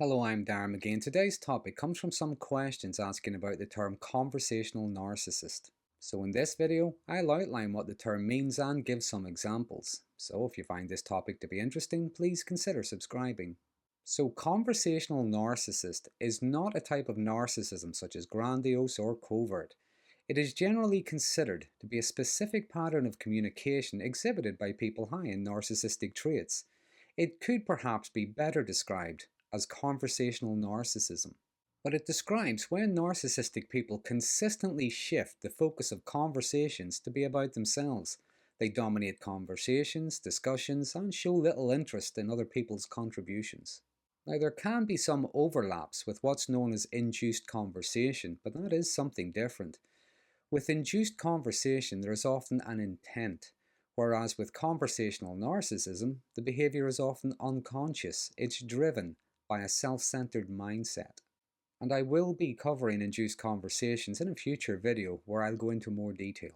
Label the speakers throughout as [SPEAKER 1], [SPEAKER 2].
[SPEAKER 1] Hello, I'm Darren Magee, and today's topic comes from some questions asking about the term conversational narcissist. So in this video, I'll outline what the term means and give some examples. So if you find this topic to be interesting, please consider subscribing. So conversational narcissist is not a type of narcissism such as grandiose or covert. It is generally considered to be a specific pattern of communication exhibited by people high in narcissistic traits. It could perhaps be better described as conversational narcissism. But it describes when narcissistic people consistently shift the focus of conversations to be about themselves. They dominate conversations, discussions, and show little interest in other people's contributions. Now, there can be some overlaps with what's known as induced conversation, but that is something different. With induced conversation, there is often an intent, whereas with conversational narcissism, the behavior is often unconscious. It's driven by a self-centered mindset. And I will be covering induced conversations in a future video where I'll go into more detail.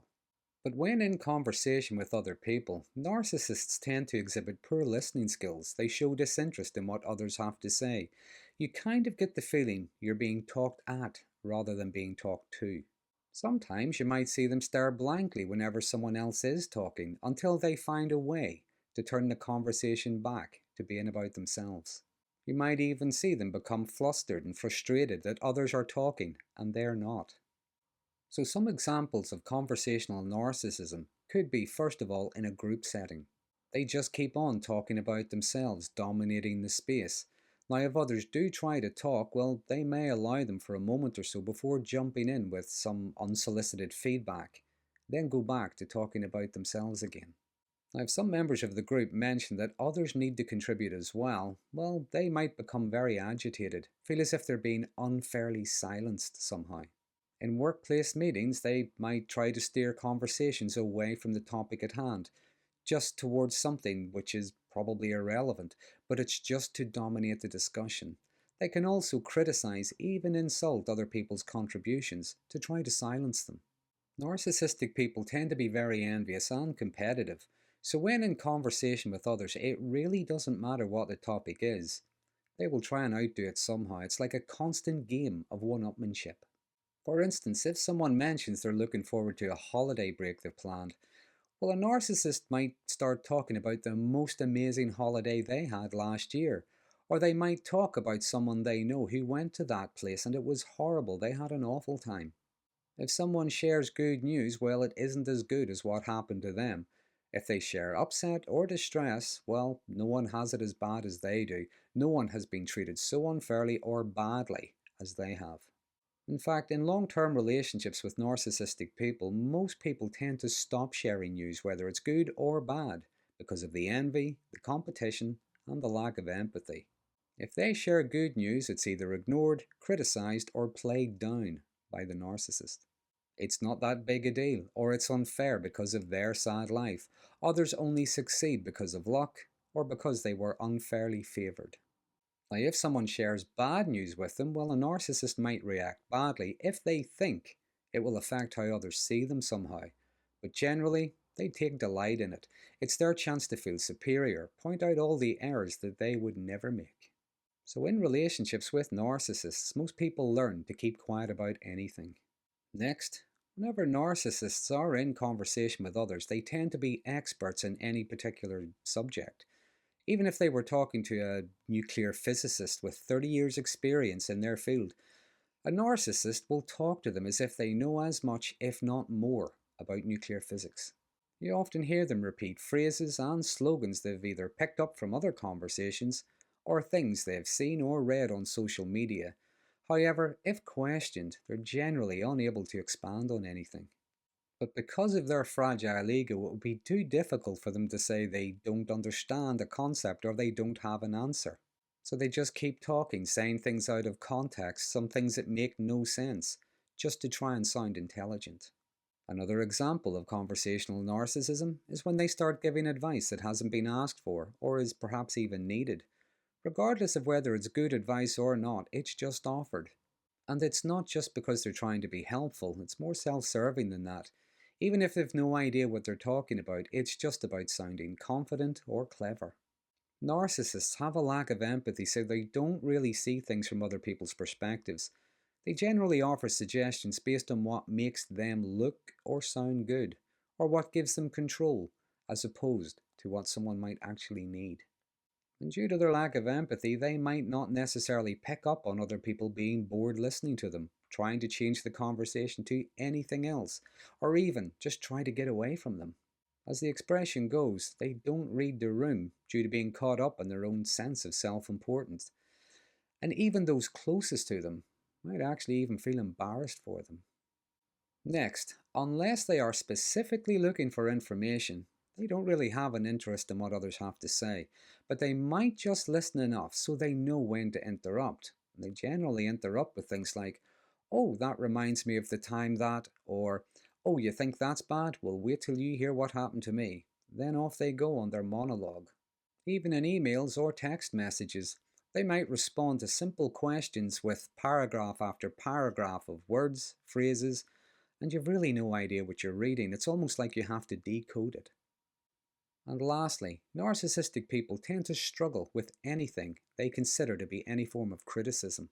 [SPEAKER 1] But when in conversation with other people, narcissists tend to exhibit poor listening skills. They show disinterest in what others have to say. You kind of get the feeling you're being talked at rather than being talked to. Sometimes you might see them stare blankly whenever someone else is talking until they find a way to turn the conversation back to being about themselves. You might even see them become flustered and frustrated that others are talking and they're not. So some examples of conversational narcissism could be, first of all, in a group setting. They just keep on talking about themselves, dominating the space. Now, if others do try to talk, well, they may allow them for a moment or so before jumping in with some unsolicited feedback, then go back to talking about themselves again. Now, if some members of the group mention that others need to contribute as well, they might become very agitated, feel as if they're being unfairly silenced somehow. In workplace meetings, they might try to steer conversations away from the topic at hand, just towards something which is probably irrelevant, but it's just to dominate the discussion. They can also criticize, even insult other people's contributions to try to silence them. Narcissistic people tend to be very envious and competitive. So when in conversation with others, it really doesn't matter what the topic is. They will try and outdo it somehow. It's like a constant game of one-upmanship. For instance, if someone mentions they're looking forward to a holiday break they've planned, well, a narcissist might start talking about the most amazing holiday they had last year. Or they might talk about someone they know who went to that place and it was horrible, they had an awful time. If someone shares good news, well, it isn't as good as what happened to them. If they share upset or distress, well, no one has it as bad as they do. No one has been treated so unfairly or badly as they have. In fact, in long-term relationships with narcissistic people, most people tend to stop sharing news, whether it's good or bad, because of the envy, the competition, and the lack of empathy. If they share good news, it's either ignored, criticized, or played down by the narcissist. It's not that big a deal, or it's unfair because of their sad life. Others only succeed because of luck, or because they were unfairly favoured. Now, if someone shares bad news with them, well, a narcissist might react badly if they think it will affect how others see them somehow. But generally, they take delight in it. It's their chance to feel superior, point out all the errors that they would never make. So in relationships with narcissists, most people learn to keep quiet about anything. Next, whenever narcissists are in conversation with others, they tend to be experts in any particular subject. Even if they were talking to a nuclear physicist with 30 years' experience in their field, a narcissist will talk to them as if they know as much, if not more, about nuclear physics. You often hear them repeat phrases and slogans they've either picked up from other conversations or things they've seen or read on social media. However, if questioned, they're generally unable to expand on anything. But because of their fragile ego, it would be too difficult for them to say they don't understand a concept or they don't have an answer. So they just keep talking, saying things out of context, some things that make no sense, just to try and sound intelligent. Another example of conversational narcissism is when they start giving advice that hasn't been asked for or is perhaps even needed. Regardless of whether it's good advice or not, it's just offered. And it's not just because they're trying to be helpful, it's more self-serving than that. Even if they've no idea what they're talking about, it's just about sounding confident or clever. Narcissists have a lack of empathy, so they don't really see things from other people's perspectives. They generally offer suggestions based on what makes them look or sound good, or what gives them control, as opposed to what someone might actually need. And due to their lack of empathy, they might not necessarily pick up on other people being bored listening to them, trying to change the conversation to anything else, or even just try to get away from them. As the expression goes, they don't read the room due to being caught up in their own sense of self importance. And even those closest to them might actually even feel embarrassed for them. Next, unless they are specifically looking for information, they don't really have an interest in what others have to say, but they might just listen enough so they know when to interrupt. They generally interrupt with things like, "Oh, that reminds me of the time that," or "Oh, you think that's bad? Well, wait till you hear what happened to me." Then off they go on their monologue. Even in emails or text messages, they might respond to simple questions with paragraph after paragraph of words, phrases, and you've really no idea what you're reading. It's almost like you have to decode it. And lastly, narcissistic people tend to struggle with anything they consider to be any form of criticism.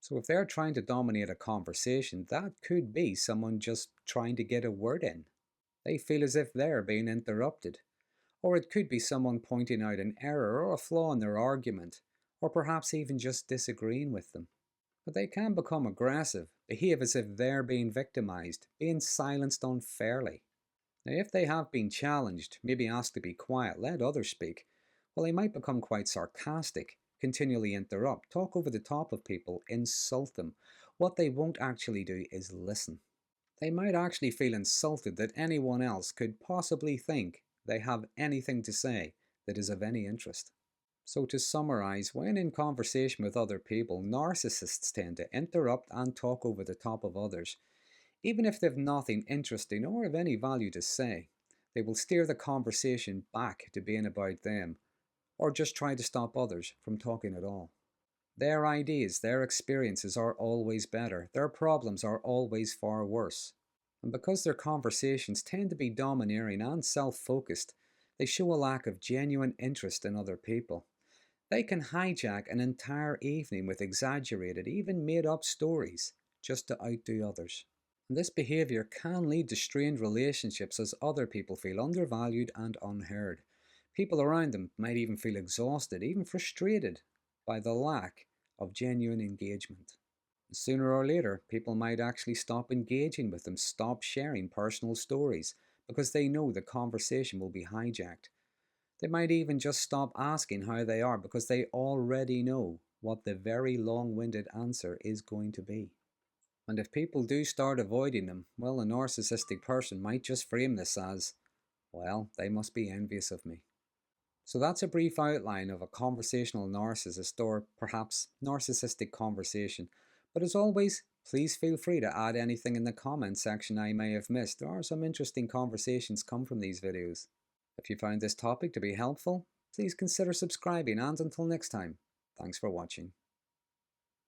[SPEAKER 1] So if they're trying to dominate a conversation, that could be someone just trying to get a word in. They feel as if they're being interrupted. Or it could be someone pointing out an error or a flaw in their argument, or perhaps even just disagreeing with them. But they can become aggressive, behave as if they're being victimized, being silenced unfairly. Now, if they have been challenged, maybe asked to be quiet, let others speak, well, they might become quite sarcastic, continually interrupt, talk over the top of people, insult them. What they won't actually do is listen. They might actually feel insulted that anyone else could possibly think they have anything to say that is of any interest. So to summarize, when in conversation with other people, narcissists tend to interrupt and talk over the top of others. Even if they've nothing interesting or of any value to say, they will steer the conversation back to being about them, or just try to stop others from talking at all. Their ideas, their experiences are always better, their problems are always far worse. And because their conversations tend to be domineering and self-focused, they show a lack of genuine interest in other people. They can hijack an entire evening with exaggerated, even made-up stories just to outdo others. And this behavior can lead to strained relationships as other people feel undervalued and unheard. People around them might even feel exhausted, even frustrated by the lack of genuine engagement. Sooner or later, people might actually stop engaging with them, stop sharing personal stories, because they know the conversation will be hijacked. They might even just stop asking how they are because they already know what the very long-winded answer is going to be. And if people do start avoiding them, well, a narcissistic person might just frame this as, well, they must be envious of me. So that's a brief outline of a conversational narcissist, or perhaps narcissistic conversation. But as always, please feel free to add anything in the comments section I may have missed. There are some interesting conversations come from these videos. If you found this topic to be helpful, please consider subscribing, and until next time, thanks for watching.